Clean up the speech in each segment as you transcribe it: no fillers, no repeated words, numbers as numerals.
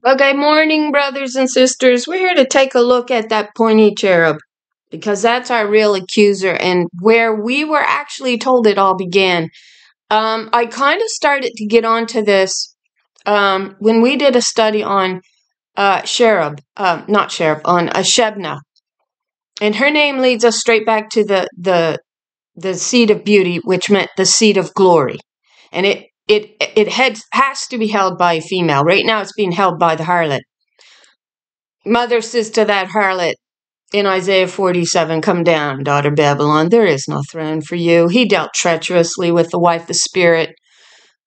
Okay, morning, brothers and sisters. We're here to take a look at that pointy cherub because that's our real accuser and where we were actually told it all began. I kind of started to get onto this when we did a study on not Cherub, on Shebna. And her name leads us straight back to the seed of beauty, which meant the seed of glory. And has to be held by a female. Right now it's being held by the harlot. Mother says to that harlot in Isaiah 47, "Come down, daughter Babylon, there is no throne for you." He dealt treacherously with the wife, the spirit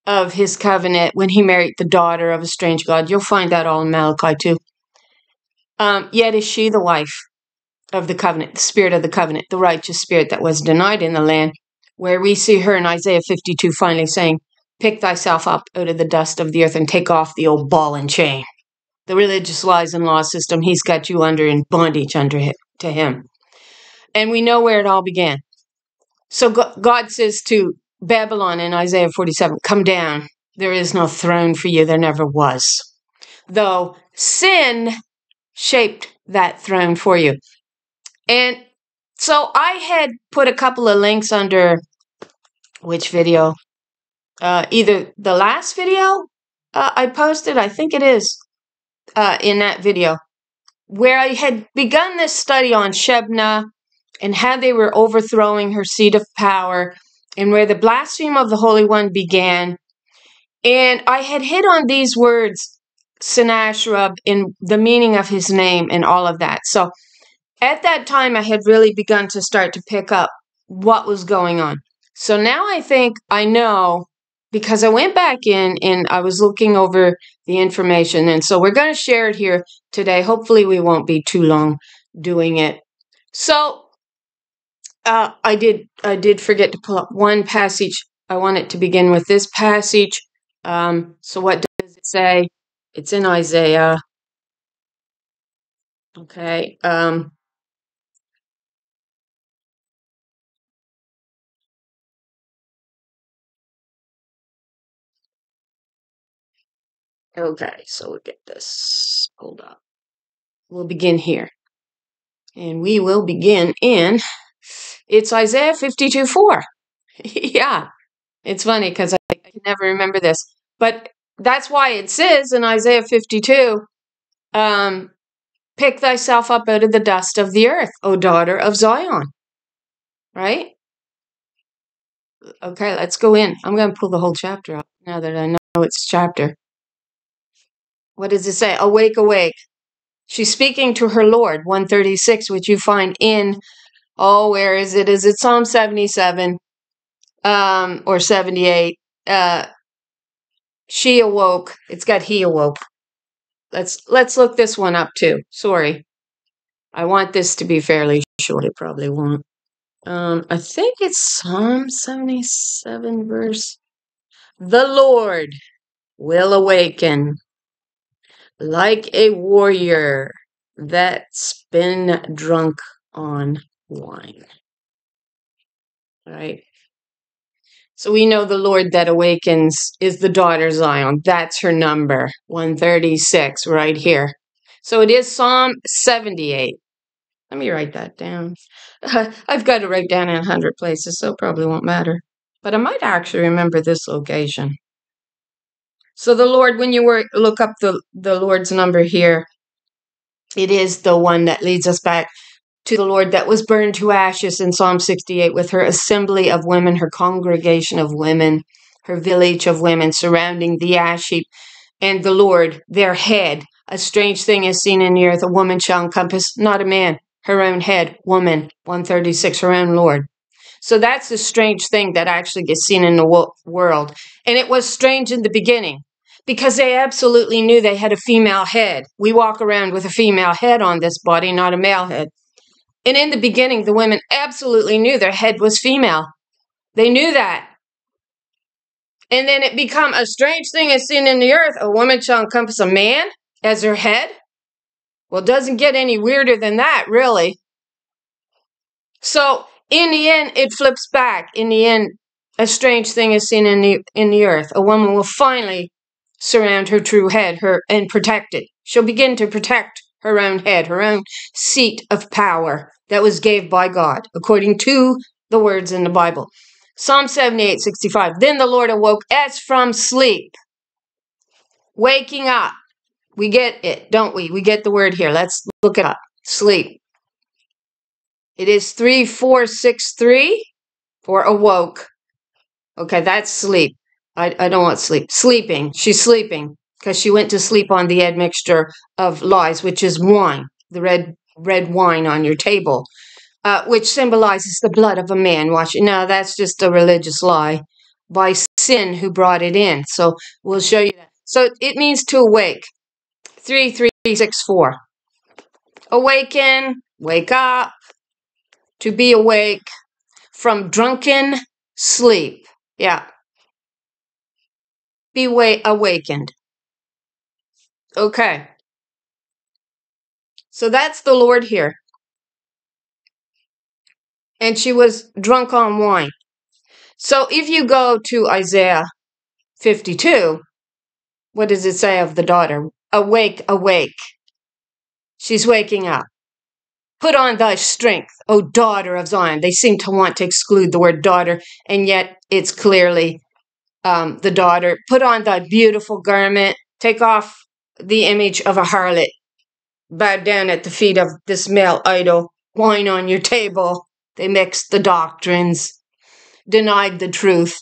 of his covenant, when he married the daughter of a strange god. You'll find that all in Malachi too. Yet is she the wife of the covenant, the spirit of the covenant, the righteous spirit that was denied in the land, where we see her in Isaiah 52 finally saying, "Pick thyself up out of the dust of the earth and take off the old ball and chain." The religious lies and law system he's got you under in bondage to him. And we know where it all began. So God says to Babylon in Isaiah 47, "Come down. There is no throne for you. There never was." Though sin shaped that throne for you. And so I had put a couple of links under which video? Either the last video I posted, I think it is, in that video, where I had begun this study on Shebna and how they were overthrowing her seat of power and where the blasphemy of the Holy One began. And I had hit on these words, Sennacherib, in the meaning of his name and all of that. So at that time, I had really begun to start to pick up what was going on. So now I think I know, because I went back in and I was looking over the information. And so we're going to share it here today. Hopefully we won't be too long doing it. So I did forget to pull up one passage. I want it to begin with this passage. So what does it say? It's in Isaiah. Okay. Okay, so we'll get this. Hold up. We'll begin here. And we will begin in, it's Isaiah 52:4. Yeah, it's funny because I can never remember this. But that's why it says in Isaiah 52, "Pick thyself up out of the dust of the earth, O daughter of Zion." Right? Okay, let's go in. I'm going to pull the whole chapter up now that I know it's chapter. What does it say? "Awake, awake." She's speaking to her Lord, 136, which you find in, where is it? Is it Psalm 77 or 78? She awoke. It's got he awoke. Let's look this one up too. Sorry. I want this to be fairly short. It probably won't. I think it's Psalm 77 verse. "The Lord will awaken like a warrior that's been drunk on wine." Right? So we know the Lord that awakens is the daughter Zion. That's her number, 136, right here. So it is Psalm 78. Let me write that down. I've got to write down in 100 places, so it probably won't matter. But I might actually remember this location. So the Lord, when you look up the Lord's number here, it is the one that leads us back to the Lord that was burned to ashes in Psalm 68 with her assembly of women, her congregation of women, her village of women surrounding the ash heap, and the Lord, their head. "A strange thing is seen in the earth. A woman shall encompass, not a man, her own head, woman," 136, her own Lord. So that's the strange thing that actually gets seen in the world. And it was strange in the beginning because they absolutely knew they had a female head. We walk around with a female head on this body, not a male head. And in the beginning, the women absolutely knew their head was female. They knew that. And then it become "a strange thing is seen in the earth. A woman shall encompass a man as her head." Well, it doesn't get any weirder than that, really. So in the end, it flips back. In the end, a strange thing is seen in the earth. A woman will finally surround her true head, and protect it. She'll begin to protect her own head, her own seat of power that was gave by God, according to the words in the Bible. Psalm 78:65. Then the Lord awoke as from sleep. Waking up. We get it, don't we? We get the word here. Let's look it up. Sleep. It is 3463 for awoke. Okay, that's sleep. I don't want sleep. Sleeping. She's sleeping because she went to sleep on the admixture of lies, which is wine, the red wine on your table, which symbolizes the blood of a man. Watch it. Now, that's just a religious lie by sin who brought it in. So we'll show you that. So it means to awake. 3364. Awaken, wake up, to be awake from drunken sleep. Yeah. Be awakened. Okay. So that's the Lord here. And she was drunk on wine. So if you go to Isaiah 52, what does it say of the daughter? Awake, awake. She's waking up. Put on thy strength, O daughter of Zion. They seem to want to exclude the word daughter, and yet it's clearly the daughter. Put on thy beautiful garment. Take off the image of a harlot. Bow down at the feet of this male idol. Wine on your table. They mixed the doctrines, denied the truth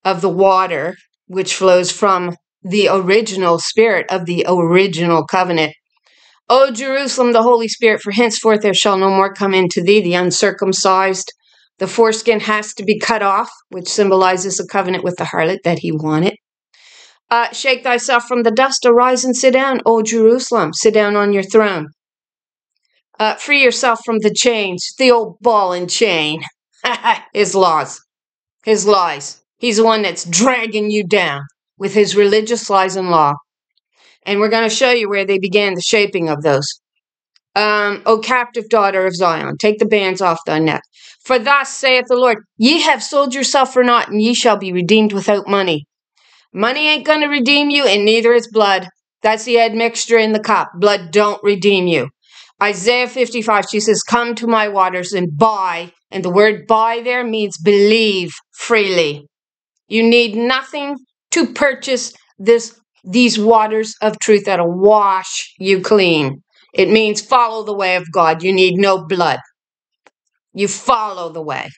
of the water, which flows from the original spirit of the original covenant. O Jerusalem, the Holy Spirit, for henceforth there shall no more come into thee the uncircumcised. The foreskin has to be cut off, which symbolizes a covenant with the harlot that he wanted. Shake thyself from the dust, arise and sit down, O Jerusalem. Sit down on your throne. Free yourself from the chains, the old ball and chain. His laws, his lies. He's the one that's dragging you down with his religious lies and law. And we're going to show you where they began the shaping of those. O captive daughter of Zion, take the bands off thy neck. For thus saith the Lord, ye have sold yourself for naught, and ye shall be redeemed without money. Money ain't going to redeem you, and neither is blood. That's the admixture in the cup. Blood don't redeem you. Isaiah 55, she says, come to my waters and buy. And the word buy there means believe freely. You need nothing to purchase these waters of truth that'll wash you clean. It means follow the way of God. You need no blood. You follow the way.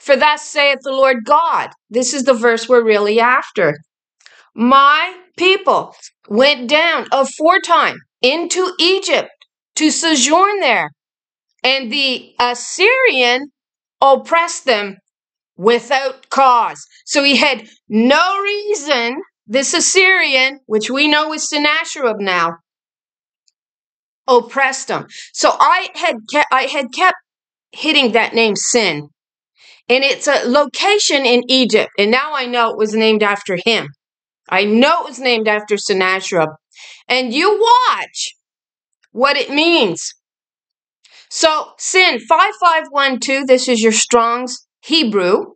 For thus saith the Lord God. This is the verse we're really after. My people went down aforetime into Egypt to sojourn there, and the Assyrian oppressed them without cause. So he had no reason, this Assyrian, which we know is Sennacherib now, oppressed them. So I had kept hitting that name Sin. And it's a location in Egypt. And now I know it was named after him. I know it was named after Sennacherib. And you watch what it means. So Sin 5512, this is your Strong's Hebrew.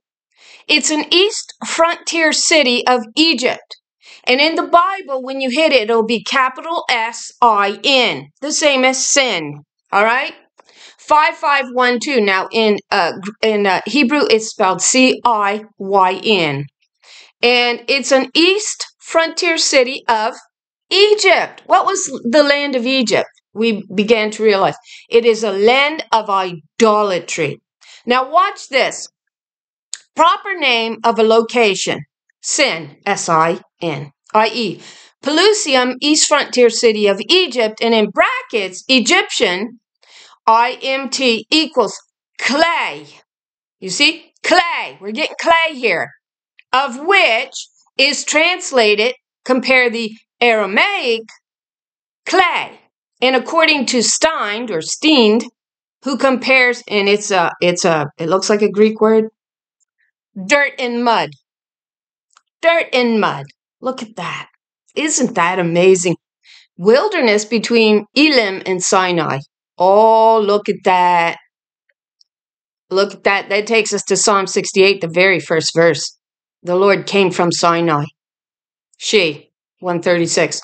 It's an east frontier city of Egypt. And in the Bible, when you hit it, it'll be capital S-I-N, the same as sin. All right? 5512. Now, in Hebrew, it's spelled C-I-Y-N. And it's an east frontier city of Egypt. What was the land of Egypt? We began to realize it is a land of idolatry. Now, watch this. Proper name of a location, Sin, S-I-N, i.e., Pelusium, east frontier city of Egypt, and in brackets, Egyptian, I-M-T equals clay. You see? Clay. We're getting clay here. Of which is translated, compare the Aramaic, clay. And according to Steind, or Steind, who compares, and it looks like a Greek word, dirt and mud. Dirt and mud. Look at that. Isn't that amazing? Wilderness between Elim and Sinai. Oh, look at that. Look at that. That takes us to Psalm 68, the very first verse. The Lord came from Sinai. She. 136.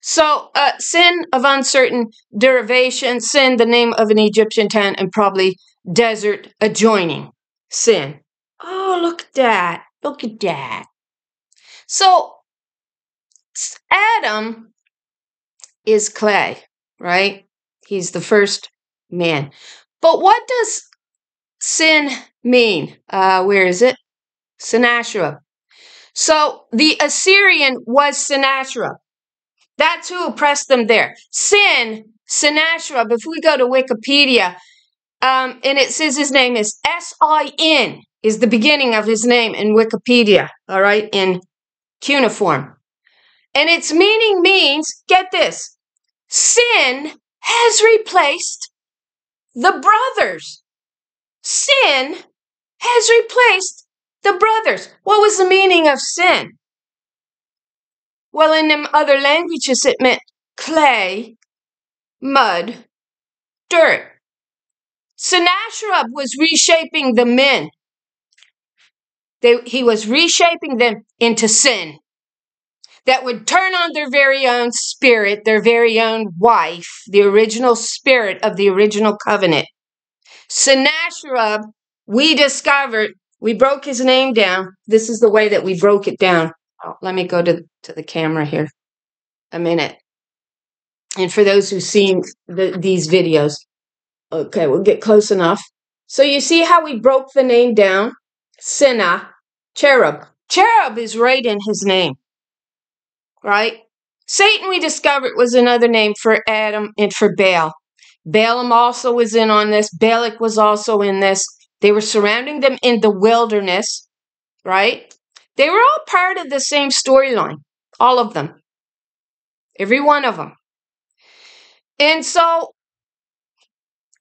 So, sin of uncertain derivation, sin, the name of an Egyptian town, and probably desert adjoining. Sin. Oh, look at that. Look at that. So, Adam is clay, right? He's the first man. But what does sin mean? Where is it? Sennacherib. So, the Assyrian was Sennacherib. That's who oppressed them there. Sin, Sennacherib, if we go to Wikipedia, and it says his name is S-I-N, is the beginning of his name in Wikipedia, all right, in cuneiform. And its meaning means, get this, sin has replaced the brothers. Sin has replaced the brothers. What was the meaning of sin? Well, in them other languages, it meant clay, mud, dirt. Sennacherib was reshaping the men. He was reshaping them into sin that would turn on their very own spirit, their very own wife, the original spirit of the original covenant. Sennacherib, we discovered, we broke his name down. This is the way that we broke it down. Oh, let me go to the camera here a minute. And for those who've seen these videos, okay, we'll get close enough. So you see how we broke the name down? Sennacherib. Cherub is right in his name, right? Satan, we discovered, was another name for Adam and for Baal. Balaam also was in on this. Balak was also in this. They were surrounding them in the wilderness, right? They were all part of the same storyline, all of them, every one of them. And so,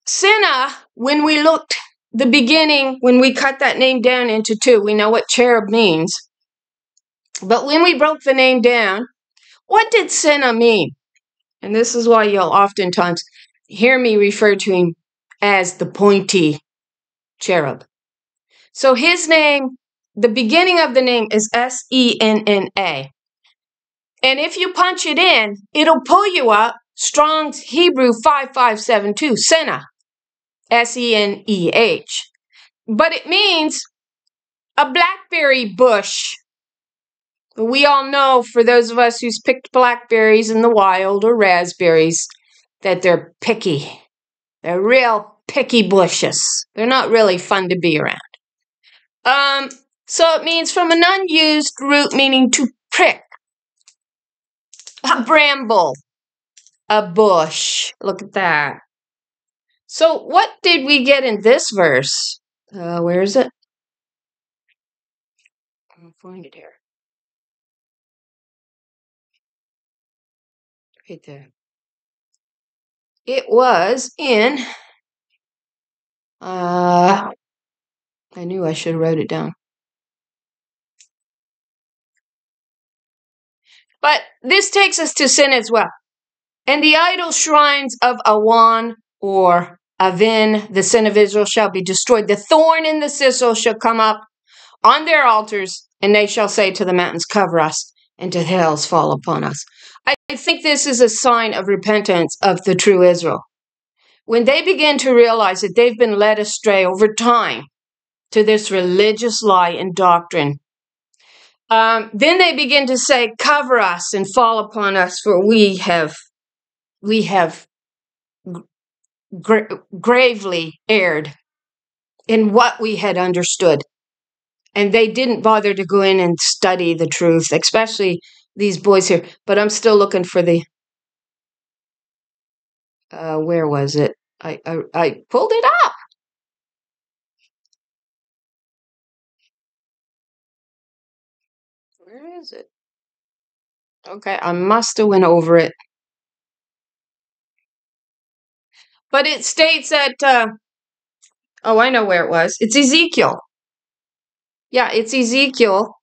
Senna, when we looked the beginning, when we cut that name down into two, we know what cherub means. But when we broke the name down, what did Senna mean? And this is why you'll oftentimes hear me refer to him as the pointy cherub. So his name, the beginning of the name is S-E-N-N-A. And if you punch it in, it'll pull you up Strong's Hebrew 5572, Senna, S-E-N-E-H. But it means a blackberry bush. We all know, for those of us who's picked blackberries in the wild or raspberries, that they're picky. They're real picky bushes. They're not really fun to be around. So it means from an unused root meaning to prick. A bramble. A bush. Look at that. So what did we get in this verse? Where is it? I'll find it here. Right there. It was in, I knew I should have wrote it down. But this takes us to sin as well. And the idol shrines of Awan or Avin, the sin of Israel, shall be destroyed. The thorn and the thistle shall come up on their altars, and they shall say to the mountains, cover us, and to the hills fall upon us. I think this is a sign of repentance of the true Israel. When they begin to realize that they've been led astray over time to this religious lie and doctrine, then they begin to say, cover us and fall upon us, for we have gravely erred in what we had understood. And they didn't bother to go in and study the truth, especially these boys here. But I'm still looking for the, where was it? I pulled it up. Where is it? Okay, I must have went over it. But it states that, oh, I know where it was. It's Ezekiel. Yeah, it's Ezekiel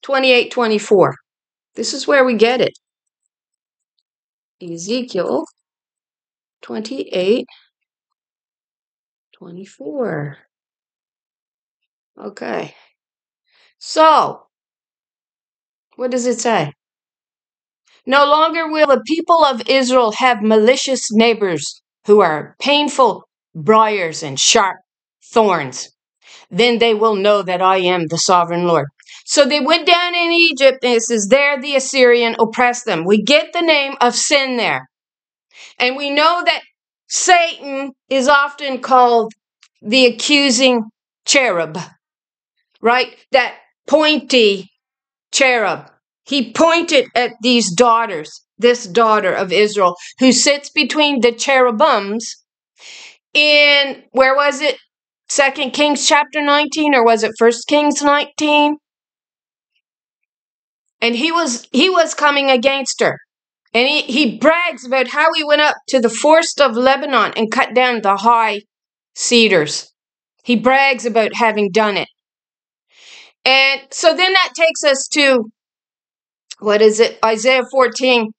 28:24. This is where we get it. Ezekiel 28:24. Okay. So, What does it say? No longer will the people of Israel have malicious neighbors who are painful briars and sharp thorns. Then they will know that I am the sovereign Lord. So they went down in Egypt, and it says, there the Assyrian oppressed them. We get the name of sin there. And we know that Satan is often called the accusing cherub, right? That pointy cherub. He pointed at these daughters, this daughter of Israel, who sits between the cherubims in, where was it? 2 Kings chapter 19, or was it 1 Kings 19? And he was coming against her. And he brags about how he went up to the forest of Lebanon and cut down the high cedars. He brags about having done it. And so then that takes us to, what is it? Isaiah 14,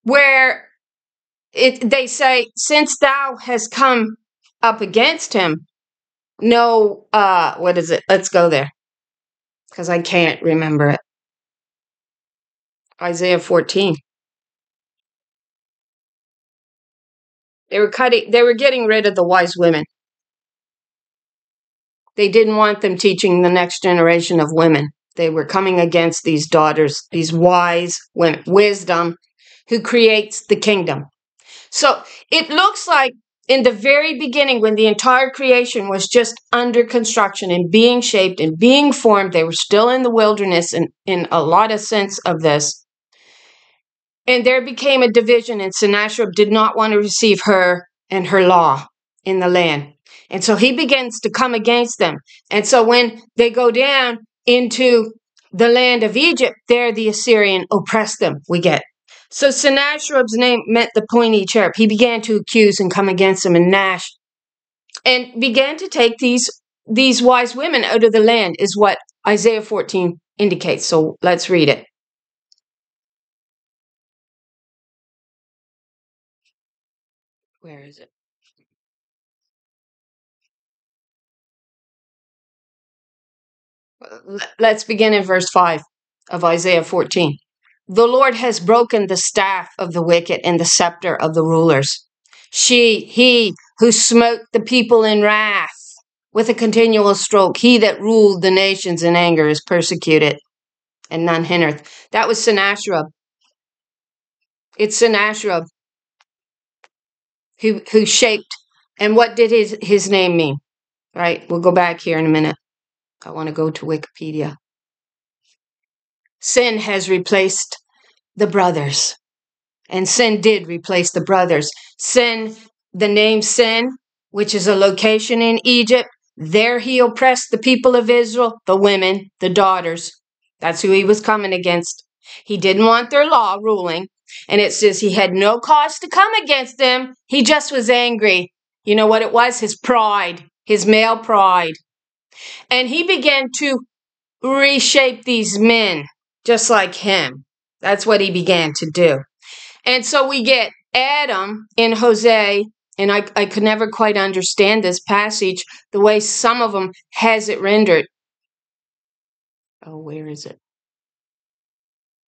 where they say, since thou hast come up against him, no, what is it? Let's go there, because I can't remember it. Isaiah 14. They were getting rid of the wise women. They didn't want them teaching the next generation of women. They were coming against these daughters, these wise women, wisdom, who creates the kingdom. So it looks like in the very beginning, when the entire creation was just under construction and being shaped and being formed, they were still in the wilderness in a lot of sense of this. And there became a division, and Sennacherib did not want to receive her and her law in the land. And so he begins to come against them. And so when they go down into the land of Egypt, there the Assyrian oppressed them, we get. So Sennacherib's name meant the pointy cherub. He began to accuse and come against them and gnash, and began to take these wise women out of the land, is what Isaiah 14 indicates. So let's read it. Where is it? Let's begin in verse 5 of Isaiah 14. The Lord has broken the staff of the wicked and the scepter of the rulers. He who smote the people in wrath with a continual stroke, he that ruled the nations in anger is persecuted, and none hindereth. That was Sennacherib. It's Sennacherib who shaped. And what did his name mean? Right? We'll go back here in a minute. I want to go to Wikipedia. Sin has replaced the brothers. And sin did replace the brothers. Sin, the name Sin, which is a location in Egypt, there he oppressed the people of Israel, the women, the daughters. That's who he was coming against. He didn't want their law ruling. And it says he had no cause to come against them. He just was angry. You know what it was? His pride, his male pride. And he began to reshape these men just like him. That's what he began to do. And so we get Adam in Hosea, and I could never quite understand this passage, the way some of them has it rendered. Oh, where is it?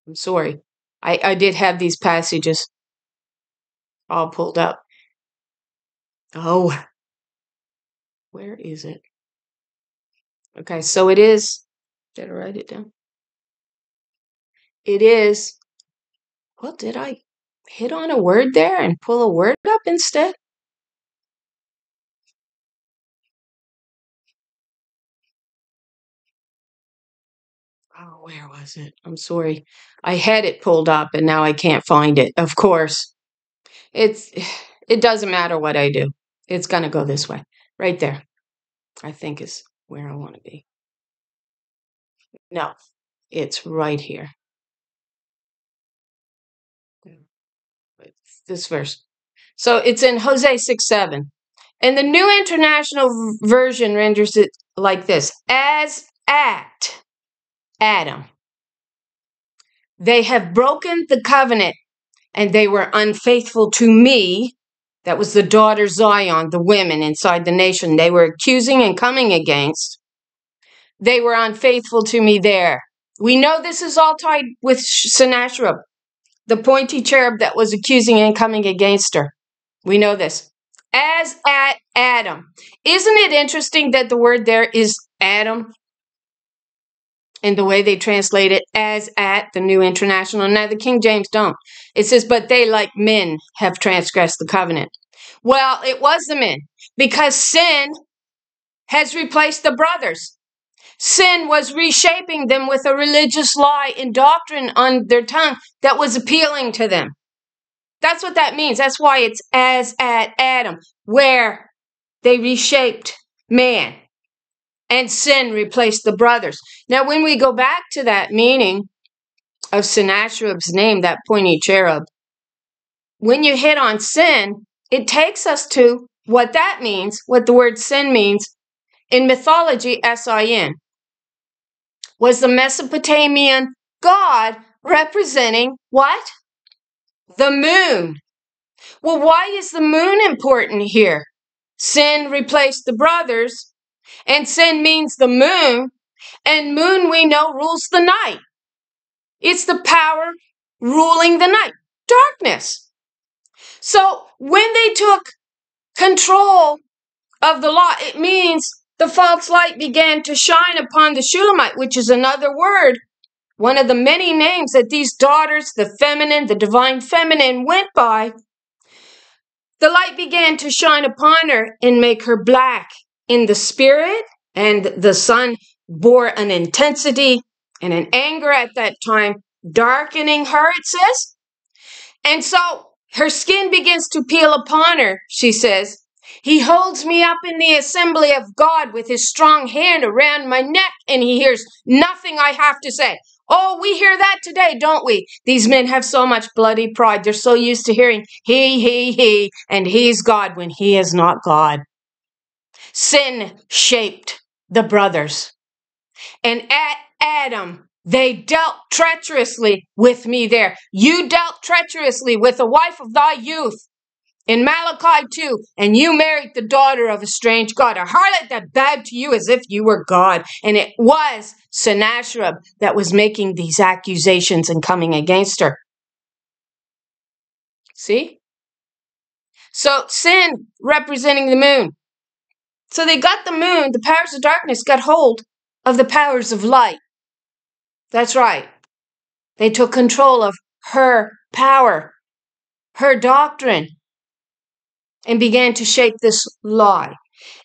I'm sorry. I did have these passages all pulled up. Oh, where is it? Okay, so it is, did I write it down? It is, well, did I hit on a word there and pull a word up instead? Oh, where was it? I'm sorry. I had it pulled up and now I can't find it. Of course. It doesn't matter what I do. It's going to go this way. Right there. I think is where I want to be. No, it's right here. It's this verse. So it's in Hosea 6:7. And the New International Version renders it like this. As at Adam, they have broken the covenant, and they were unfaithful to me. That was the daughter Zion, the women inside the nation. They were accusing and coming against. They were unfaithful to me there. We know this is all tied with Sennacherib, the pointy cherub that was accusing and coming against her. We know this. As at Adam. Isn't it interesting that the word there is Adam? In the way they translate it, as at the New International. Now, the King James don't. It says, but they, like men, have transgressed the covenant. Well, it was the men, because sin has replaced the brothers. Sin was reshaping them with a religious lie and doctrine on their tongue that was appealing to them. That's what that means. That's why it's as at Adam, where they reshaped man. And sin replaced the brothers. Now, when we go back to that meaning of Sennacherib's name, that pointy cherub, when you hit on sin, it takes us to what that means, what the word sin means. In mythology, S-I-N, was the Mesopotamian god representing what? The moon. Well, why is the moon important here? Sin replaced the brothers. And sin means the moon, and moon we know rules the night. It's the power ruling the night, darkness. So when they took control of the law, it means the false light began to shine upon the Shulamite, which is another word, one of the many names that these daughters, the feminine, the divine feminine, went by. The light began to shine upon her and make her black in the spirit, and the sun bore an intensity and an anger at that time, darkening her, it says. And so her skin begins to peel upon her, she says. He holds me up in the assembly of God with his strong hand around my neck, and he hears nothing I have to say. Oh, we hear that today, don't we? These men have so much bloody pride. They're so used to hearing he, and he's God when he is not God. Sin shaped the brothers. And at Adam, they dealt treacherously with me there. You dealt treacherously with the wife of thy youth in Malachi 2, and you married the daughter of a strange god, a harlot that bowed to you as if you were God. And it was Sennacherib that was making these accusations and coming against her. See? So sin representing the moon. So they got the moon, the powers of darkness got hold of the powers of light. That's right. They took control of her power, her doctrine, and began to shape this lie.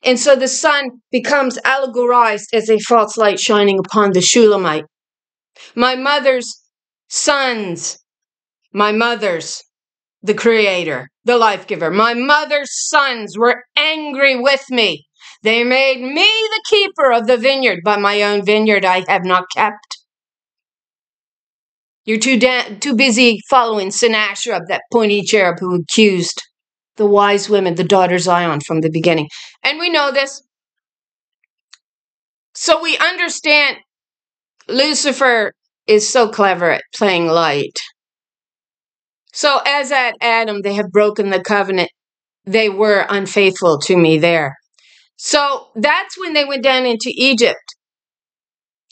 And so the sun becomes allegorized as a false light shining upon the Shulamite. My mother's sons, the creator, the life giver, my mother's sons were angry with me. They made me the keeper of the vineyard, but my own vineyard I have not kept. You're too busy following Sennacherib, that pointy cherub who accused the wise women, the daughter Zion, from the beginning. And we know this. So we understand Lucifer is so clever at playing light. So as at Adam, they have broken the covenant. They were unfaithful to me there. So that's when they went down into Egypt,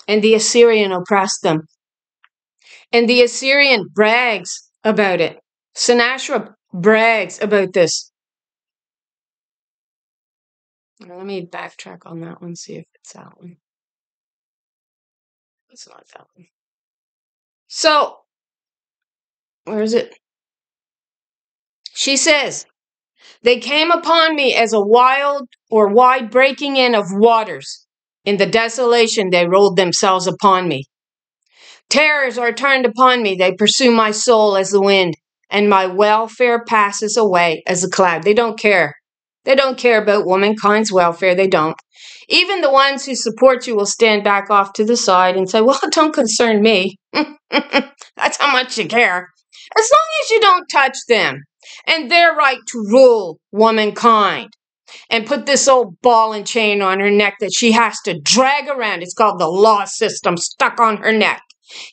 and the Assyrian oppressed them. And the Assyrian brags about it. Sennacherib brags about this. Let me backtrack on that one, see if it's that one. It's not that one. So, where is it? She says, they came upon me as a wild or wide breaking in of waters. In the desolation, they rolled themselves upon me. Terrors are turned upon me. They pursue my soul as the wind, and my welfare passes away as a cloud. They don't care. They don't care about womankind's welfare. They don't. Even the ones who support you will stand back off to the side and say, well, it don't concern me. That's how much you care. As long as you don't touch them and their right to rule womankind and put this old ball and chain on her neck that she has to drag around. It's called the law system stuck on her neck.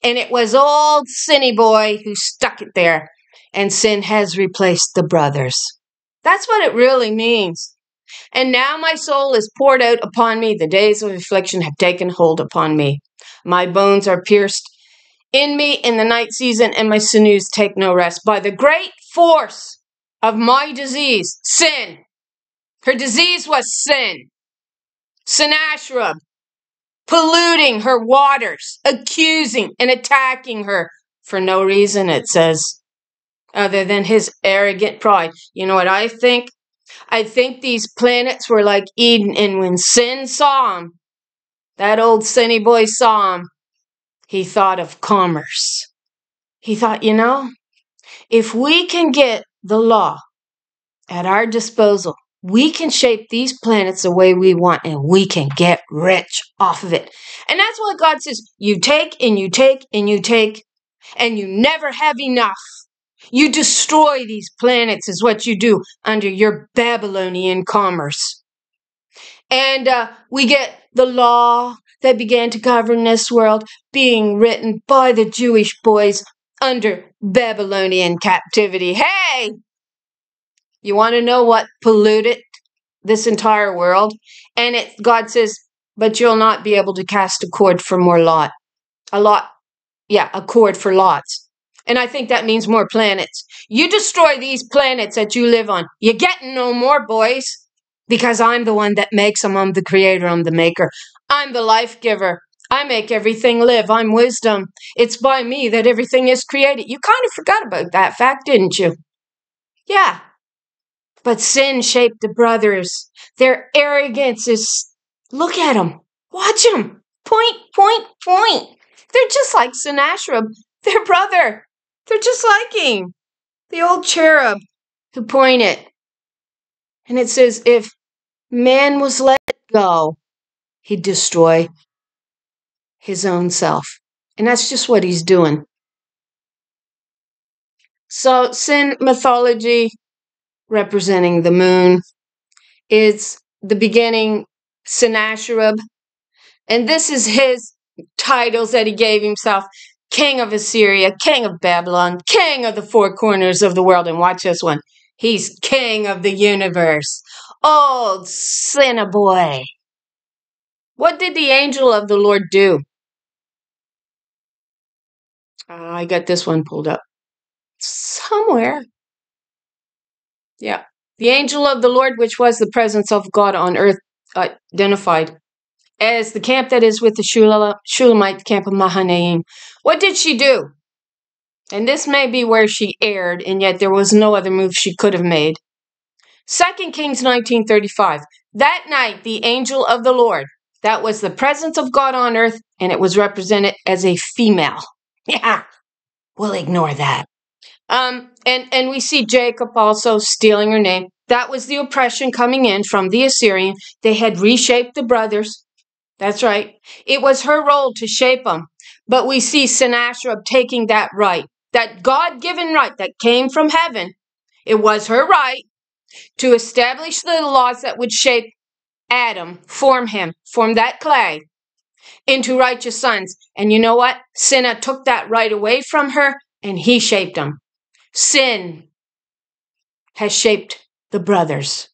And it was old Sinny boy who stuck it there. And sin has replaced the brothers. That's what it really means. And now my soul is poured out upon me. The days of affliction have taken hold upon me. My bones are pierced in me in the night season, and my sinews take no rest. By the great force of my disease, sin. Her disease was sin. Sennacherib, polluting her waters, accusing and attacking her for no reason, it says, other than his arrogant pride. You know what I think? I think these planets were like Eden, and when sin saw him, that old sinny boy saw him, he thought of commerce. He thought, if we can get the law at our disposal, we can shape these planets the way we want, and we can get rich off of it. And that's what God says. You take and you take and you take, and you never have enough. You destroy these planets is what you do under your Babylonian commerce. And we get the law that began to govern this world being written by the Jewish boys under Babylonian captivity. Hey! You want to know what polluted this entire world? And God says, but you'll not be able to cast a cord for more lot. A cord for lots. And I think that means more planets. You destroy these planets that you live on. You're getting no more, boys. Because I'm the one that makes them. I'm the creator. I'm the maker. I'm the life giver. I make everything live. I'm wisdom. It's by me that everything is created. You kind of forgot about that fact, didn't you? Yeah. But sin shaped the brothers. Their arrogance is, look at them. Watch them. Point, point, point. They're just like Sennacherib, their brother. They're just like him. The old cherub who pointed. And it says, if man was let go, he'd destroy his own self. And that's just what he's doing. So sin mythology, representing the moon, is the beginning Sennacherib. And this is his titles that he gave himself. King of Assyria, king of Babylon, king of the four corners of the world. And watch this one. He's king of the universe. Old sinner boy. What did the angel of the Lord do? I got this one pulled up. Somewhere. Yeah. The angel of the Lord, which was the presence of God on earth, identified as the camp that is with the Shulamite camp of Mahanaim. What did she do? And this may be where she erred, and yet there was no other move she could have made. 2 Kings 19:35. That night, the angel of the Lord, that was the presence of God on earth, and it was represented as a female. Yeah, we'll ignore that. And we see Jacob also stealing her name. That was the oppression coming in from the Assyrian. They had reshaped the brothers. That's right. It was her role to shape them. But we see Sennacherib taking that right, that God-given right that came from heaven. It was her right to establish the laws that would shape Adam, form that clay into righteous sons. And you know what? Senna took that right away from her, and he shaped them. Sin has shaped the brothers.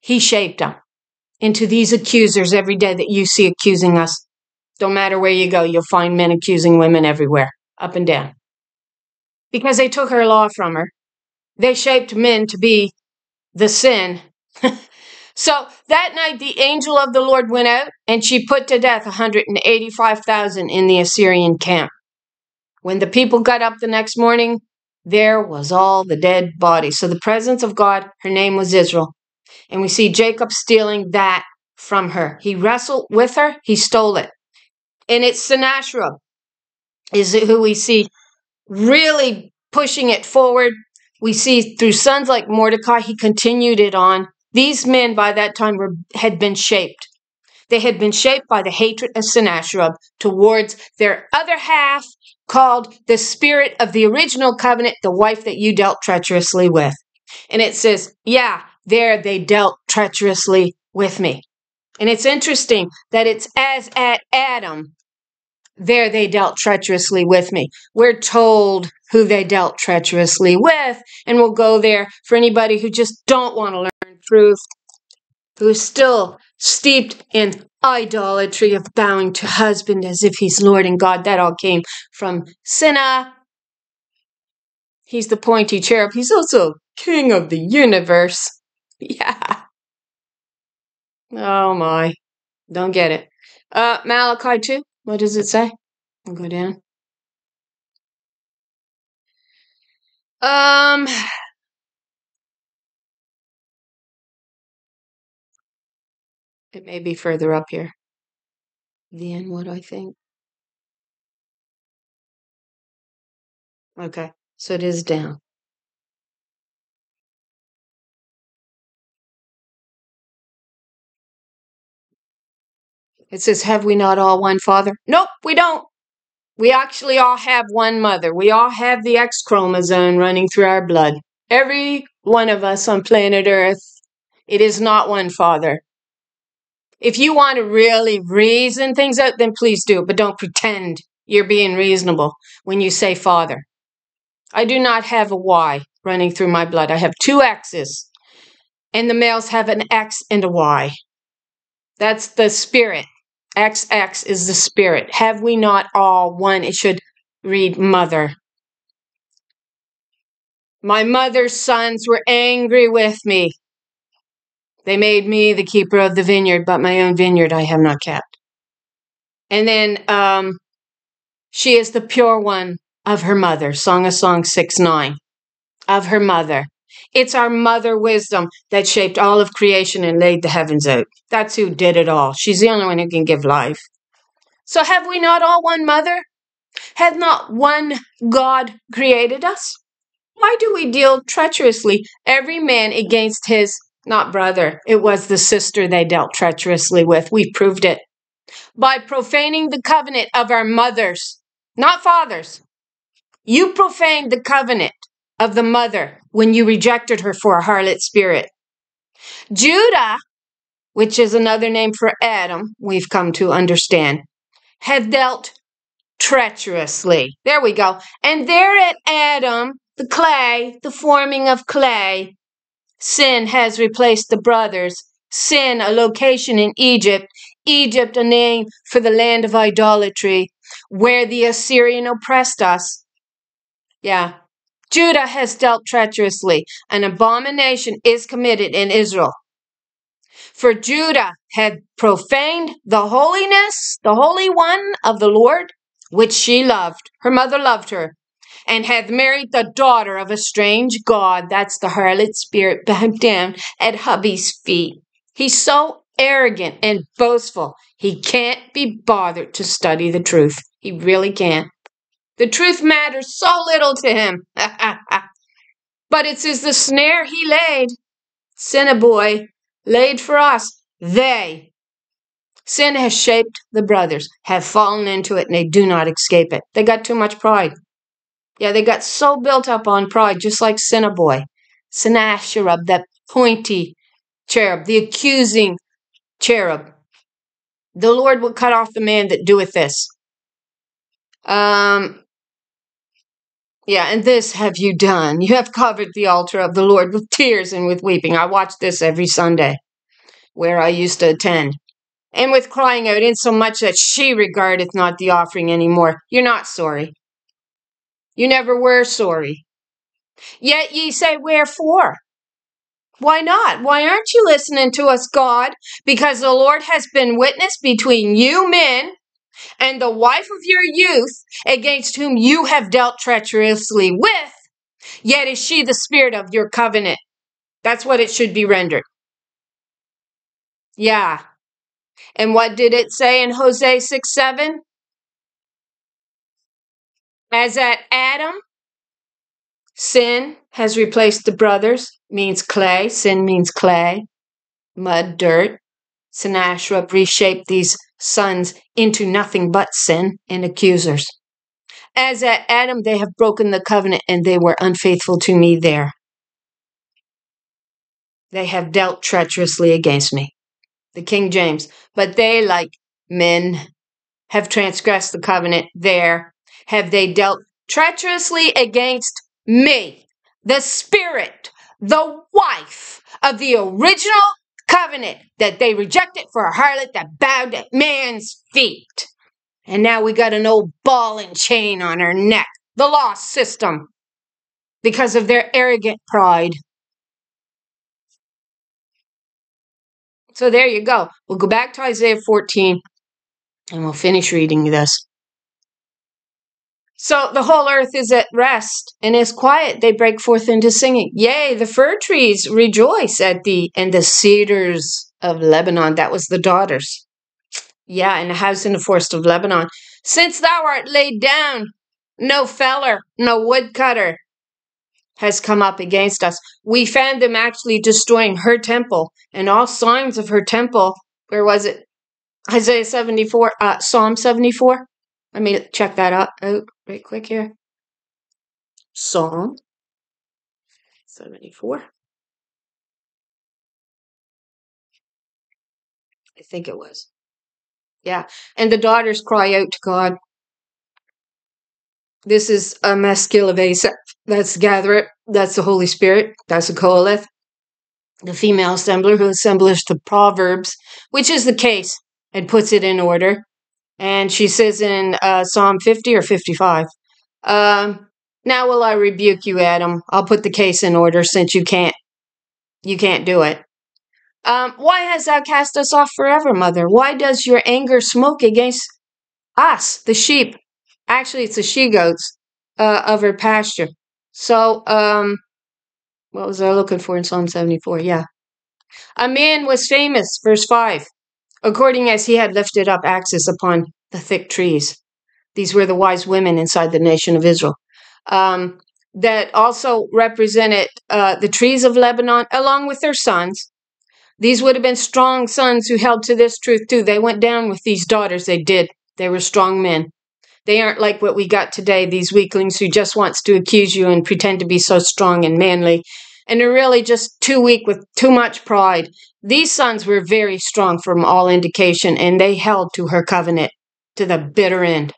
He shaped them into these accusers every day that you see accusing us. Don't matter where you go, you'll find men accusing women everywhere, up and down. Because they took her law from her. They shaped men to be the sin. So that night the angel of the Lord went out, and she put to death 185,000 in the Assyrian camp. When the people got up the next morning, there was all the dead bodies. So the presence of God, her name was Israel. And we see Jacob stealing that from her. He wrestled with her, he stole it. And it's Sennacherib is who we see really pushing it forward. We see through sons like Mordecai, he continued it on. These men by that time had been shaped. They had been shaped by the hatred of Sennacherib towards their other half, called the spirit of the original covenant, the wife that you dealt treacherously with. And it says, yeah, there they dealt treacherously with me. And it's interesting that it's as at Adam, there they dealt treacherously with me. We're told who they dealt treacherously with, and we'll go there for anybody who just don't want to learn truth. who is still steeped in idolatry of bowing to husband as if he's Lord and God. That all came from Sennacherib. He's the pointy cherub. He's also king of the universe. Yeah. Oh my. Don't get it. Malachi 2. What does it say? I'll go down. It may be further up here. Then what I think. Okay, so it is down. It says, have we not all one father? Nope, we don't. We actually all have one mother. We all have the X chromosome running through our blood. Every one of us on planet Earth, it is not one father. If you want to really reason things out, then please do, but don't pretend you're being reasonable when you say father. I do not have a Y running through my blood. I have two X's, and the males have an X and a Y. That's the spirit. XX is the spirit. Have we not all one? It should read mother. My mother's sons were angry with me. They made me the keeper of the vineyard, but my own vineyard I have not kept. And then she is the pure one of her mother. Song of Songs 6:9. Of her mother. It's our mother wisdom that shaped all of creation and laid the heavens out. That's who did it all. She's the only one who can give life. So have we not all one mother? Hath not one God created us? Why do we deal treacherously, every man against his, not brother? It was the sister they dealt treacherously with. We proved it. By profaning the covenant of our mothers, not fathers. You profaned the covenant of the mother when you rejected her for a harlot spirit. Judah, which is another name for Adam, we've come to understand, had dealt treacherously. There we go. And there at Adam, the clay, the forming of clay, sin has replaced the brothers. Sin, a location in Egypt. Egypt, a name for the land of idolatry, where the Assyrian oppressed us. Yeah. Judah has dealt treacherously. An abomination is committed in Israel. For Judah had profaned the holiness, the Holy One of the Lord, which she loved. Her mother loved her. And hath married the daughter of a strange god. That's the harlot spirit bowed down at hubby's feet. He's so arrogant and boastful. He can't be bothered to study the truth. He really can't. The truth matters so little to him. But it is the snare he laid. Sennacherib laid for us. Sin has shaped the brothers, have fallen into it, and they do not escape it. They got too much pride. Yeah, they got so built up on pride, just like Sennacherib, that pointy cherub, the accusing cherub. The Lord will cut off the man that doeth this. Yeah, and this have you done. You have covered the altar of the Lord with tears and with weeping. I watch this every Sunday, where I used to attend. And with crying out, insomuch that she regardeth not the offering any more. You're not sorry. You never were sorry. Yet ye say, wherefore? Why not? Why aren't you listening to us, God? Because the Lord has been witness between you men and the wife of your youth, against whom you have dealt treacherously with, yet is she the spirit of your covenant. That's what it should be rendered. Yeah. And what did it say in Hosea 6:7? As at Adam, sin has replaced the brothers, means clay. Sin means clay, mud, dirt. Sennacherib reshaped these sons into nothing but sin and accusers. As at Adam, they have broken the covenant, and they were unfaithful to me there. They have dealt treacherously against me. The King James. But they, like men, have transgressed the covenant there. Have they dealt treacherously against me, the spirit, the wife of the original covenant that they rejected for a harlot that bowed at man's feet. And now we got an old ball and chain on her neck. The law system. Because of their arrogant pride. So there you go. We'll go back to Isaiah 14 and we'll finish reading this. So the whole earth is at rest and is quiet. They break forth into singing. Yea, the fir trees rejoice at thee, and the cedars of Lebanon. That was the daughters. Yeah, in the house in the forest of Lebanon. Since thou art laid down, no feller, no woodcutter has come up against us. We found them actually destroying her temple and all signs of her temple. Where was it? Isaiah 74, Psalm 74. Let me check that out right quick here. Psalm 74. I think it was. Yeah. And the daughters cry out to God. This is a maskil of Asaph. That's the gatherer. That's the Holy Spirit. That's the Koheleth. The female assembler who assembles the Proverbs, which is the case, and puts it in order. And she says in Psalm 50 or 55, now will I rebuke you, Adam. I'll put the case in order since you can't do it. Why hast thou cast us off forever, mother? Why does your anger smoke against us, the sheep? Actually, it's the she-goats of her pasture. So, what was I looking for in Psalm 74? Yeah. A man was famous, verse 5, according as he had lifted up axes upon the thick trees. These were the wise women inside the nation of Israel. That also represented the trees of Lebanon, along with their sons. These would have been strong sons who held to this truth too. They went down with these daughters. They did. They were strong men. They aren't like what we got today, these weaklings who just wants to accuse you and pretend to be so strong and manly. And they're really just too weak with too much pride. These sons were very strong from all indication, and they held to her covenant to the bitter end.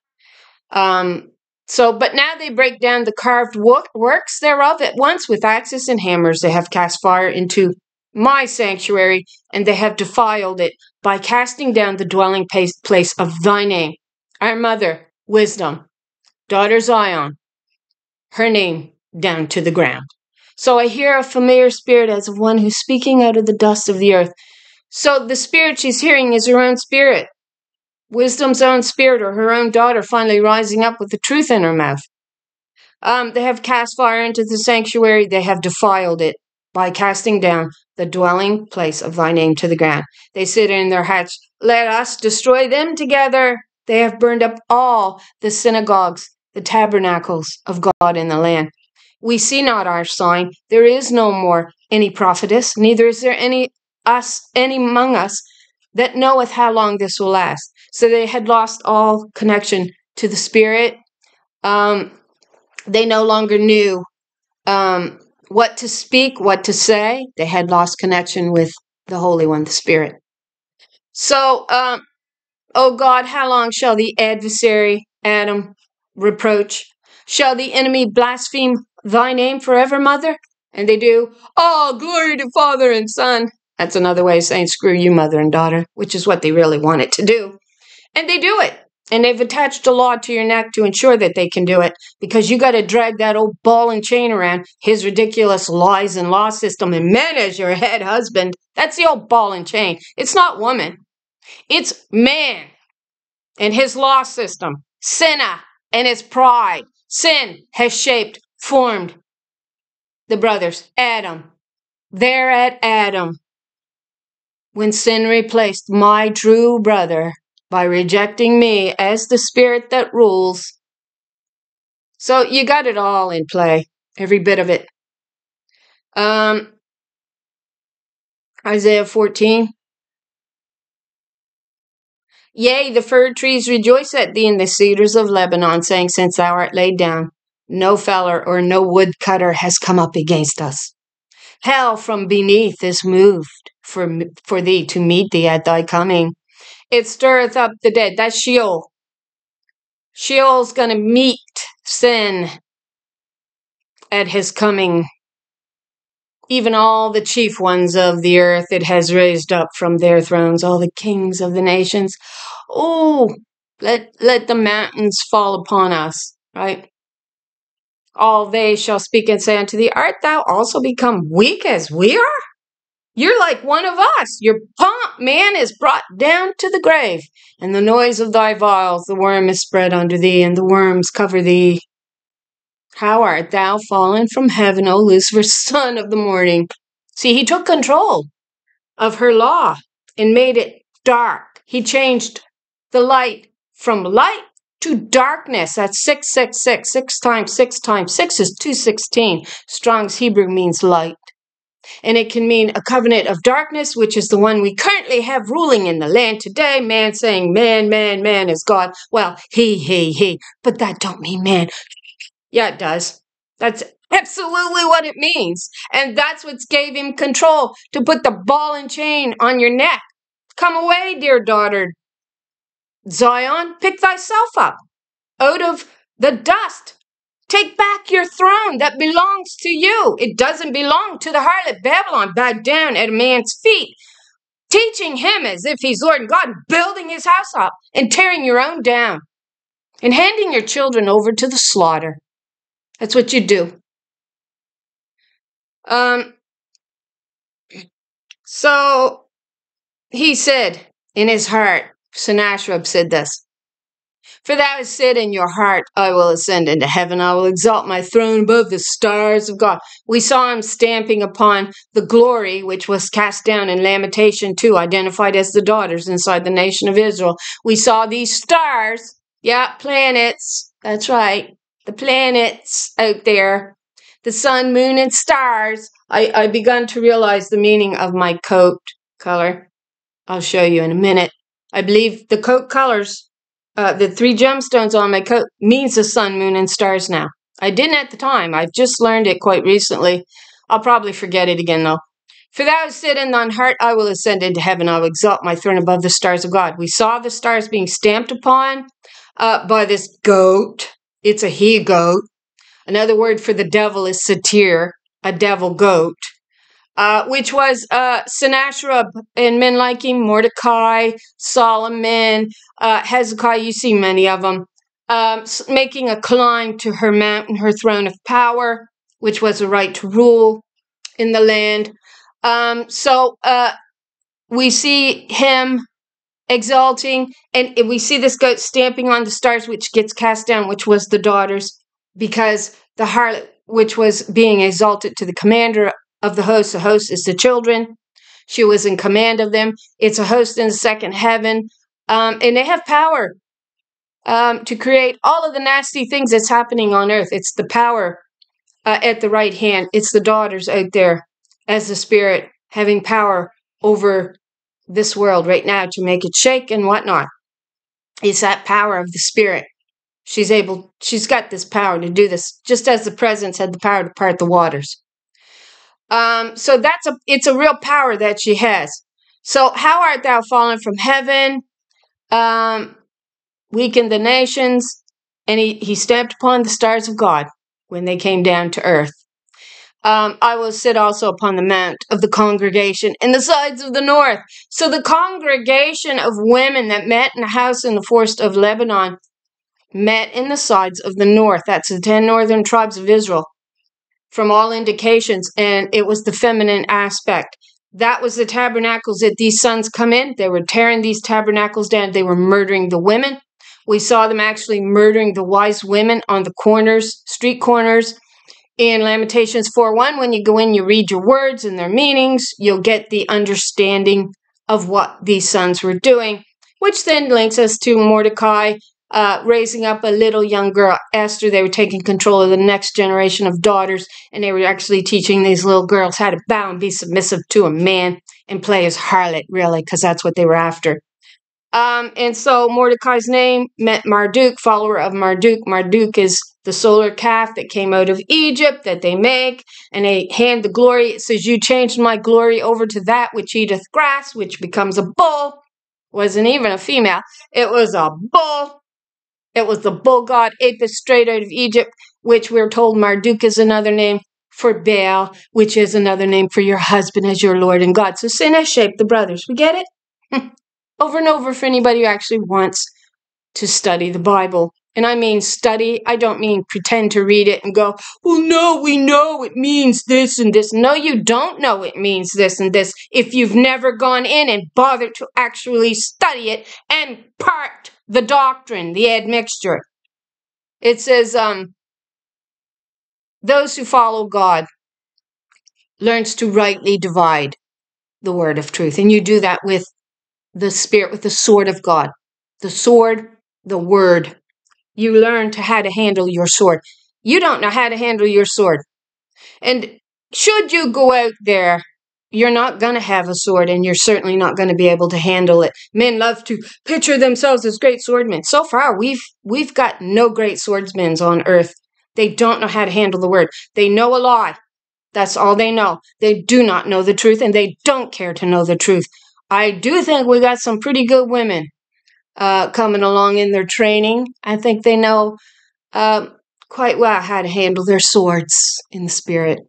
But now they break down the carved works thereof at once with axes and hammers. They have cast fire into my sanctuary, and they have defiled it by casting down the dwelling place of thy name. Our mother, wisdom, daughter Zion, her name down to the ground. So I hear a familiar spirit as of one who's speaking out of the dust of the earth. So the spirit she's hearing is her own spirit. Wisdom's own spirit, or her own daughter, finally rising up with the truth in her mouth. They have cast fire into the sanctuary. They have defiled it by casting down the dwelling place of thy name to the ground. They sit in their hearts, let us destroy them together. They have burned up all the synagogues, the tabernacles of God in the land. We see not our sign. There is no more any prophetess, neither is there any among us that knoweth how long this will last. So they had lost all connection to the Spirit. They no longer knew what to speak, what to say. They had lost connection with the Holy One, the Spirit. So, O God, how long shall the adversary, Adam, reproach? Shall the enemy blaspheme thy name forever, mother? And they do. Oh, glory to Father and Son. That's another way of saying screw you, mother and daughter, which is what they really wanted to do. And they do it. And they've attached a law to your neck to ensure that they can do it, because you got to drag that old ball and chain around, his ridiculous lies and law system, and man as your head husband. That's the old ball and chain. It's not woman. It's man and his law system. Sinner and his pride. Sin has shaped, formed the brothers. Adam. They're at Adam. When sin replaced my true brother by rejecting me as the spirit that rules. So you got it all in play, every bit of it. Isaiah 14. Yea, the fir trees rejoice at thee, and the cedars of Lebanon, saying, since thou art laid down, no feller or no woodcutter has come up against us. Hell from beneath is moved for thee to meet thee at thy coming. It stirreth up the dead. That's Sheol. Sheol's going to meet sin at his coming. even all the chief ones of the earth it has raised up from their thrones, all the kings of the nations. Oh, let the mountains fall upon us, right? All they shall speak and say unto thee, art thou also become weak as we are? You're like one of us. Your pomp, man, is brought down to the grave, and the noise of thy vials, the worm is spread under thee, and the worms cover thee. How art thou fallen from heaven, O Lucifer, son of the morning? See, he took control of her law and made it dark. He changed the light from light to darkness. That's 666. 6 times 6 times 6 is 216. Strong's Hebrew means light. And it can mean a covenant of darkness, which is the one we currently have ruling in the land today. Man saying man, man, man is God. Well, he. But that don't mean man. Yeah, it does. That's absolutely what it means. And that's what gave him control, to put the ball and chain on your neck. Come away, dear daughter Zion. Pick thyself up out of the dust. Take back your throne that belongs to you. It doesn't belong to the harlot Babylon, bowed down at a man's feet, teaching him as if he's Lord and God, building his house up and tearing your own down and handing your children over to the slaughter. That's what you do. So he said in his heart, Sennacherib said this, for thou hast said in your heart, I will ascend into heaven. I will exalt my throne above the stars of God. We saw him stamping upon the glory which was cast down in Lamentation 2, identified as the daughters inside the nation of Israel. We saw these stars, planets, that's right, the planets out there, the sun, moon, and stars. I begun to realize the meaning of my coat color. I'll show you in a minute. I believe the coat colors, the 3 gemstones on my coat, means the sun, moon, and stars now. I didn't at the time. I've just learned it quite recently. I'll probably forget it again, though. For thou hast said in thine heart, I will ascend into heaven. I will exalt my throne above the stars of God. We saw the stars being stamped upon by this goat. It's a he-goat. Another word for the devil is satyr, a devil goat. Which was Sennacherib and men like him, Mordecai, Solomon, Hezekiah, you see many of them, making a climb to her mountain, her throne of power, which was the right to rule in the land. So we see him exalting, and we see this goat stamping on the stars, which gets cast down, which was the daughters, because the harlot, which was being exalted to the commander of the host is the children. She was in command of them. It's a host in the second heaven. And they have power to create all of the nasty things that's happening on earth. It's the power at the right hand. It's the daughters out there as the spirit having power over this world right now to make it shake and whatnot. It's that power of the spirit. She's got this power to do this, just as the presence had the power to part the waters. So it's a real power that she has. So how art thou fallen from heaven, weakened the nations, and he stamped upon the stars of God when they came down to earth. I will sit also upon the mount of the congregation in the sides of the north. So the congregation of women that met in a house in the forest of Lebanon met in the sides of the north. That's the 10 northern tribes of Israel, from all indications, and it was the feminine aspect. That was the tabernacles that these sons come in. They were tearing these tabernacles down. They were murdering the women. We saw them actually murdering the wise women on the corners, street corners. In Lamentations 4:1, when you go in, you read your words and their meanings, you'll get the understanding of what these sons were doing, which then links us to Mordecai raising up a little young girl, Esther. They were taking control of the next generation of daughters, and they were actually teaching these little girls how to bow and be submissive to a man and play as harlot, really, because that's what they were after. And so Mordecai's name meant Marduk, follower of Marduk. Marduk is the solar calf that came out of Egypt that they make, and they hand the glory. It says, you changed my glory over to that which eateth grass, which becomes a bull. Wasn't even a female. It was a bull. It was the bull god Apis straight out of Egypt, which we're told Marduk is another name for Baal, which is another name for your husband as your Lord and God. So sin has shaped the brothers. We get it? Over and over for anybody who actually wants to study the Bible. And I mean study. I don't mean pretend to read it and go, well, no, we know it means this and this. No, you don't know it means this and this if you've never gone in and bothered to actually study it and part the doctrine, the admixture. It says, those who follow God learns to rightly divide the word of truth. And you do that with the Spirit, with the sword of God. The sword, the word. You learn to how to handle your sword. You don't know how to handle your sword. And should you go out there, you're not going to have a sword, and you're certainly not going to be able to handle it. Men love to picture themselves as great swordmen. So far, we've got no great swordsmen on earth. They don't know how to handle the word. They know a lie. That's all they know. They do not know the truth, and they don't care to know the truth. I do think we got some pretty good women coming along in their training. I think they know quite well how to handle their swords in the Spirit.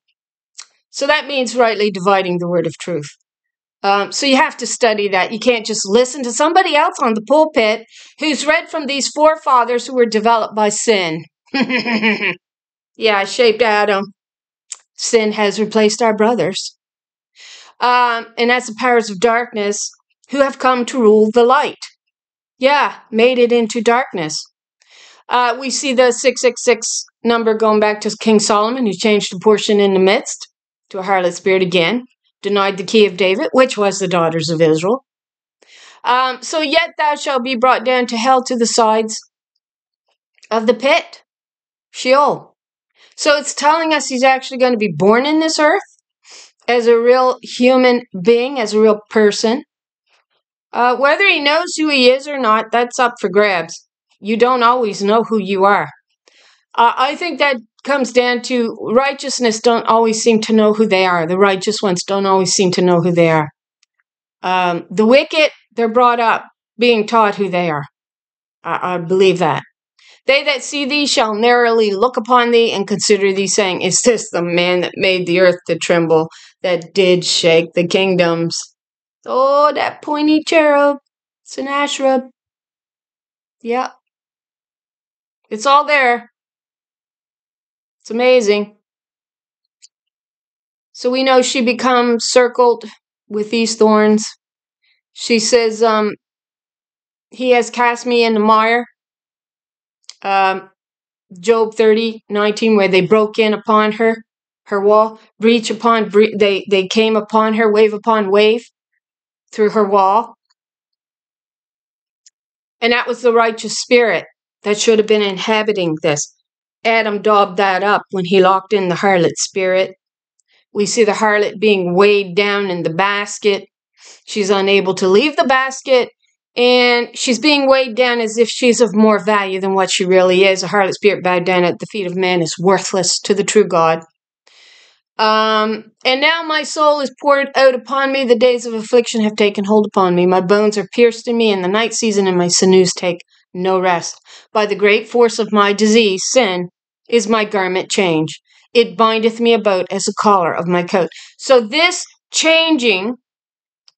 So that means rightly dividing the word of truth. So you have to study that. You can't just listen to somebody else on the pulpit who's read from these forefathers who were developed by sin. Yeah, shaped Adam. Sin has replaced our brothers. And that's the powers of darkness who have come to rule the light. Yeah, made it into darkness. We see the 666 number going back to King Solomon, who changed the portion in the midst to a harlot spirit again, denied the key of David, which was the daughters of Israel. So yet thou shalt be brought down to hell, to the sides of the pit, Sheol. So it's telling us he's actually going to be born in this earth as a real human being, as a real person. Whether he knows who he is or not, that's up for grabs. You don't always know who you are. I think that comes down to righteousness don't always seem to know who they are. The righteous ones don't always seem to know who they are. The wicked, they're brought up being taught who they are. I believe that. They that see thee shall narrowly look upon thee and consider thee, saying, is this the man that made the earth to tremble, that did shake the kingdoms? Oh, that pointy cherub, Sennacherib. Yeah. It's all there. It's amazing. So we know she becomes circled with these thorns. She says, he has cast me in the mire. Job 30:19, where they broke in upon her wall, breach upon they came upon her, wave upon wave, through her wall. And that was the righteous spirit that should have been inhabiting this. Adam daubed that up when he locked in the harlot spirit. We see the harlot being weighed down in the basket. She's unable to leave the basket, and she's being weighed down as if she's of more value than what she really is. A harlot spirit bowed down at the feet of man is worthless to the true God. And now my soul is poured out upon me. The days of affliction have taken hold upon me. My bones are pierced in me in the night season, and my sinews take no rest. By the great force of my disease, sin is my garment change. It bindeth me about as a collar of my coat. So this changing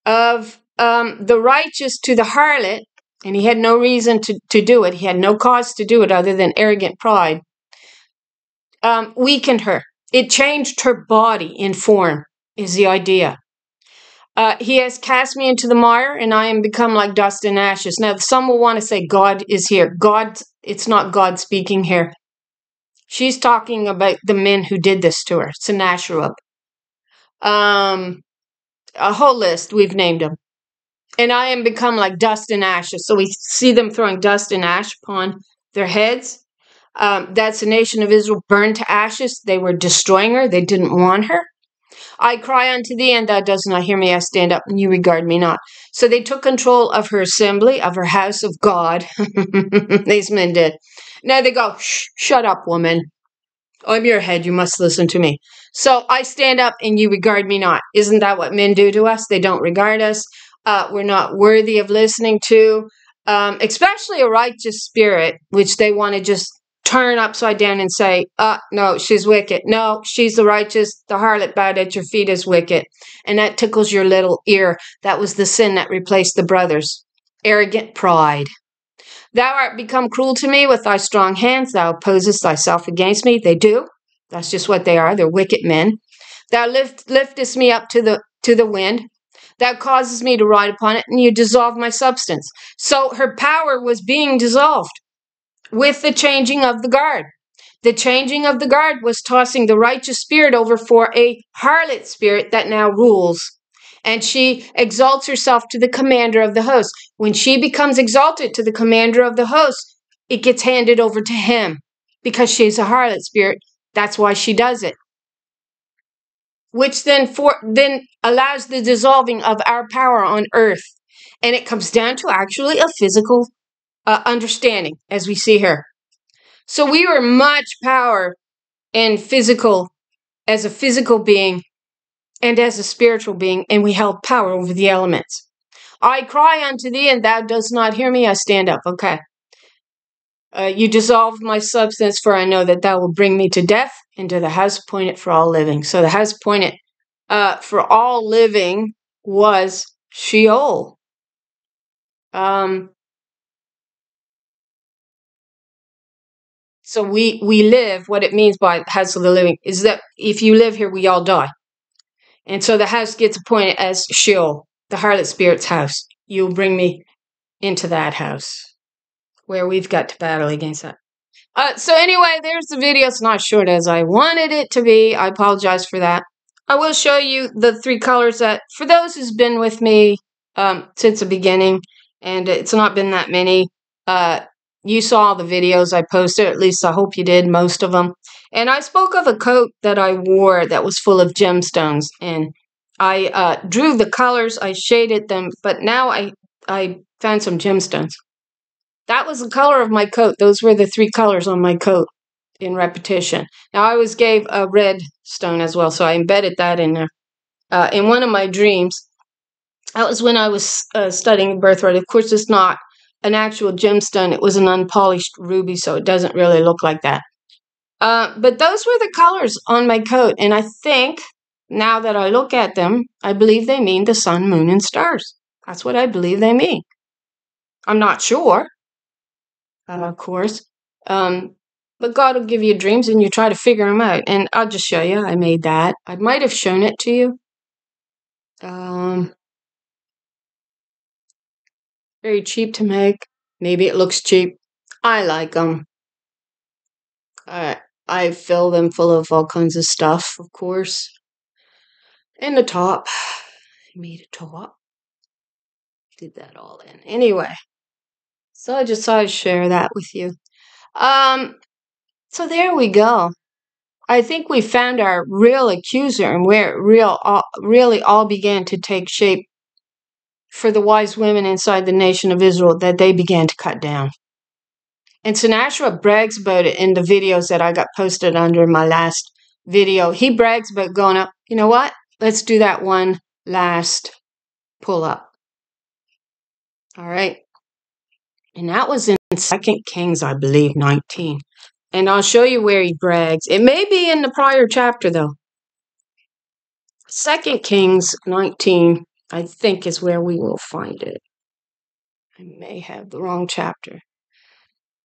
of the righteous to the harlot, and he had no reason to do it. He had no cause to do it other than arrogant pride, weakened her. It changed her body in form, is the idea. He has cast me into the mire, and I am become like dust and ashes. Now, some will want to say God is here. It's not God speaking here. She's talking about the men who did this to her, Sennacherib. A whole list, we've named them. And I am become like dust and ashes. So we see them throwing dust and ash upon their heads. That's the nation of Israel burned to ashes. They were destroying her. They didn't want her. I cry unto thee, and thou dost not hear me. I stand up, and you regard me not. So they took control of her assembly, of her house of God. These men did. Now they go, shut up, woman. I'm your head. You must listen to me. So I stand up, and you regard me not. Isn't that what men do to us? They don't regard us. We're not worthy of listening to, especially a righteous spirit, which they want to just turn upside down and say, no, she's wicked. No, she's the righteous. The harlot bowed at your feet is wicked. And that tickles your little ear. That was the sin that replaced the brothers. Arrogant pride. Thou art become cruel to me with thy strong hands. Thou opposest thyself against me. They do. That's just what they are. They're wicked men. Thou liftest me up to the wind. Thou causest me to ride upon it, and you dissolve my substance. So her power was being dissolved with the changing of the guard. The changing of the guard was tossing the righteous spirit over for a harlot spirit that now rules. And she exalts herself to the commander of the host. When she becomes exalted to the commander of the host, it gets handed over to him because she's a harlot spirit. That's why she does it. Which then allows the dissolving of our power on earth. And it comes down to actually a physical understanding, as we see here. So we were much power and physical, as a physical being and as a spiritual being, and we held power over the elements. I cry unto thee, and thou dost not hear me. I stand up. Okay. You dissolve my substance, for I know that thou will bring me to death, into the house appointed for all living. So the house appointed for all living was Sheol. So we live, what it means by house of the living is that if you live here, we all die. And so the house gets appointed as Sheol, the harlot spirit's house. You'll bring me into that house where we've got to battle against that. So anyway, there's the video. It's not short as I wanted it to be. I apologize for that. I will show you the three colors that, for those who's been with me since the beginning, and it's not been that many, you saw the videos I posted, at least I hope you did, most of them. And I spoke of a coat that I wore that was full of gemstones, and I drew the colors, I shaded them, but now I found some gemstones. That was the color of my coat. Those were the three colors on my coat in repetition. Now, I always gave a red stone as well, so I embedded that in there. In one of my dreams, that was when I was studying birthright. Of course, it's not an actual gemstone. It was an unpolished ruby, so it doesn't really look like that. But those were the colors on my coat, and I think, now that I look at them, I believe they mean the sun, moon, and stars. That's what I believe they mean. I'm not sure. Of course. But God will give you dreams and you try to figure them out. And I'll just show you. I made that. I might have shown it to you. Very cheap to make. Maybe it looks cheap. I like them. I fill them full of all kinds of stuff, of course. And the top. I made a top. Did that all in. Anyway. So I just thought I'd share that with you. So there we go. I think we found our real accuser and where it really all began to take shape for the wise women inside the nation of Israel that they began to cut down. And Sennacherib brags about it in the videos that I got posted under my last video. He brags about going up. You know what? Let's do that one last pull up. All right. And that was in 2 Kings, I believe, 19. And I'll show you where he brags. It may be in the prior chapter, though. 2 Kings 19, I think, is where we will find it. I may have the wrong chapter.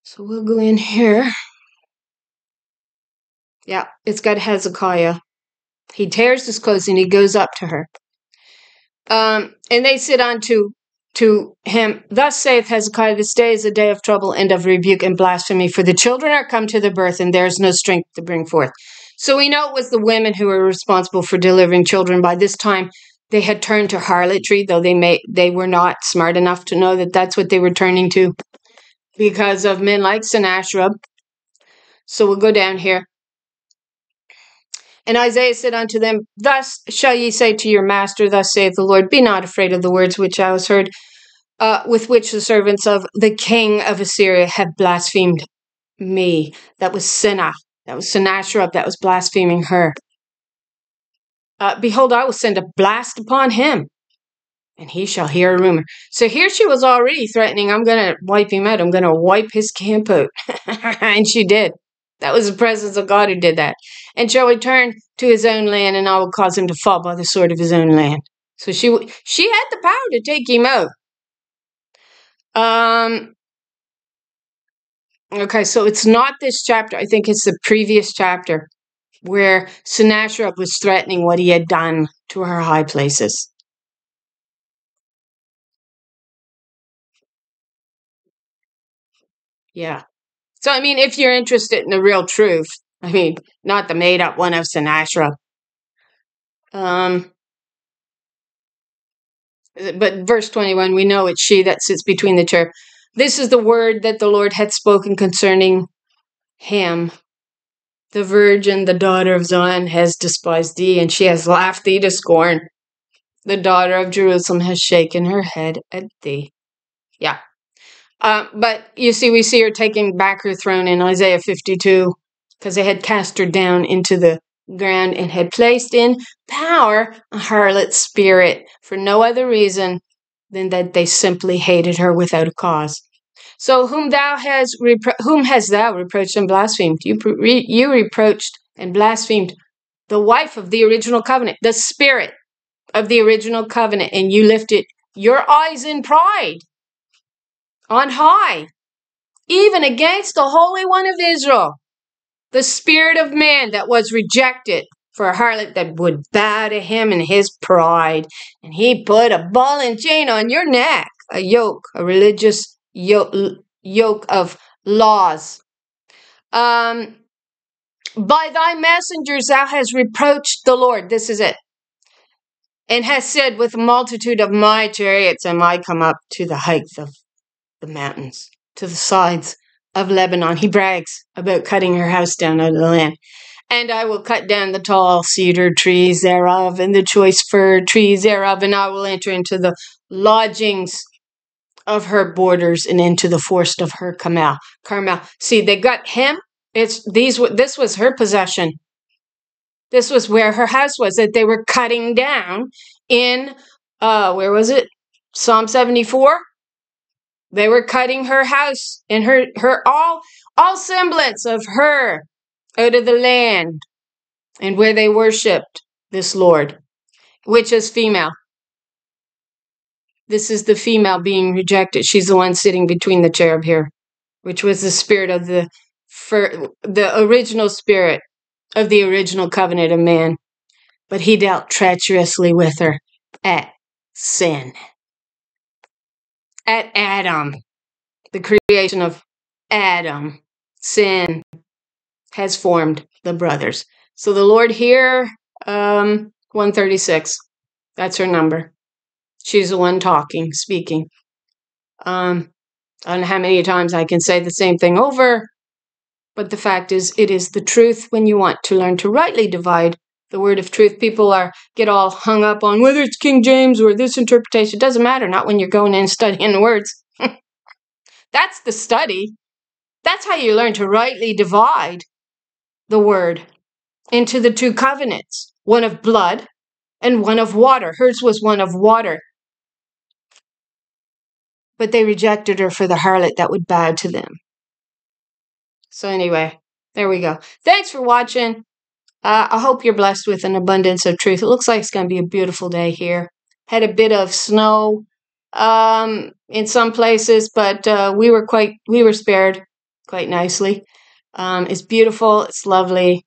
So we'll go in here. Yeah, it's got Hezekiah. He tears his clothes and he goes up to her. And they said unto him, Thus saith Hezekiah, this day is a day of trouble and of rebuke and blasphemy, for the children are come to their birth, and there is no strength to bring forth. So we know it was the women who were responsible for delivering children. By this time, they had turned to harlotry, though they were not smart enough to know that that's what they were turning to because of men like Sennacherib. So we'll go down here. And Isaiah said unto them, Thus shall ye say to your master, Thus saith the Lord, Be not afraid of the words which thou hast heard, with which the servants of the king of Assyria have blasphemed me. That was Sennacherib that was blaspheming her. Behold, I will send a blast upon him. and he shall hear a rumor. So here she was already threatening, I'm going to wipe him out. I'm going to wipe his camp out. And she did. That was the presence of God who did that. And shall return to his own land, and I will cause him to fall by the sword of his own land. So she had the power to take him out. Okay, so it's not this chapter. I think it's the previous chapter where Sennacherib was threatening what he had done to her high places. Yeah. So, I mean, if you're interested in the real truth, I mean, not the made-up one of Sennacherib. But verse 21, we know it's she that sits between the cherub. This is the word that the Lord had spoken concerning him. The virgin, the daughter of Zion, has despised thee, and she has laughed thee to scorn. The daughter of Jerusalem has shaken her head at thee. Yeah. But you see, we see her taking back her throne in Isaiah 52, because they had cast her down into the ground and had placed in power a harlot spirit for no other reason than that they simply hated her without a cause. So whom hast thou reproached and blasphemed? You reproached and blasphemed the wife of the original covenant, the spirit of the original covenant, and you lifted your eyes in pride on high, even against the Holy One of Israel, the spirit of man that was rejected for a harlot that would bow to him in his pride. And he put a ball and chain on your neck, a yoke, a religious yoke of laws. By thy messengers thou hast reproached the Lord. This is it. And hast said, with a multitude of my chariots am I come up to the heights of the mountains, to the sides of Lebanon. He brags about cutting her house down out of the land. And I will cut down the tall cedar trees thereof, and the choice fir trees thereof, and I will enter into the lodgings of her borders, and into the forest of her Carmel. See, they got him. This was her possession. This was where her house was, that they were cutting down in, where was it? Psalm 74. They were cutting her house and her all semblance of her out of the land, and where they worshipped this Lord, which is female. This is the female being rejected. She's the one sitting between the cherub here, which was the spirit of the original spirit of the original covenant of man. But he dealt treacherously with her at sin, at Adam, the creation of Adam. Sin has formed the brothers. So the Lord here, 136, that's her number. She's the one talking, speaking. I don't know how many times I can say the same thing over, but the fact is, it is the truth. When you want to learn to rightly divide the word of truth, people get all hung up on whether it's King James or this interpretation. It doesn't matter, not when you're going in and studying the words. That's the study. That's how you learn to rightly divide the word into the two covenants, one of blood and one of water. Hers was one of water. But they rejected her for the harlot that would bow to them. So anyway, there we go. Thanks for watching. I hope you're blessed with an abundance of truth. It looks like it's going to be a beautiful day here. Had a bit of snow in some places, but we were spared quite nicely. It's beautiful. It's lovely.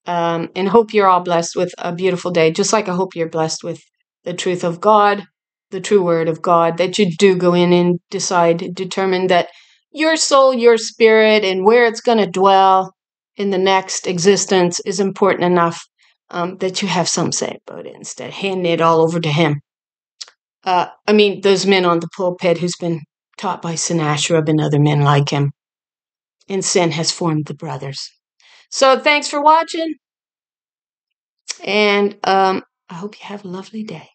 And hope you're all blessed with a beautiful day, just like I hope you're blessed with the truth of God, the true word of God, that you do go in and determine that your soul, your spirit, and where it's going to dwell in the next existence is important enough that you have some say about it instead of handing it all over to him. Those men on the pulpit who's been taught by Sennacherib and other men like him. And sin has formed the brothers. So thanks for watching. And I hope you have a lovely day.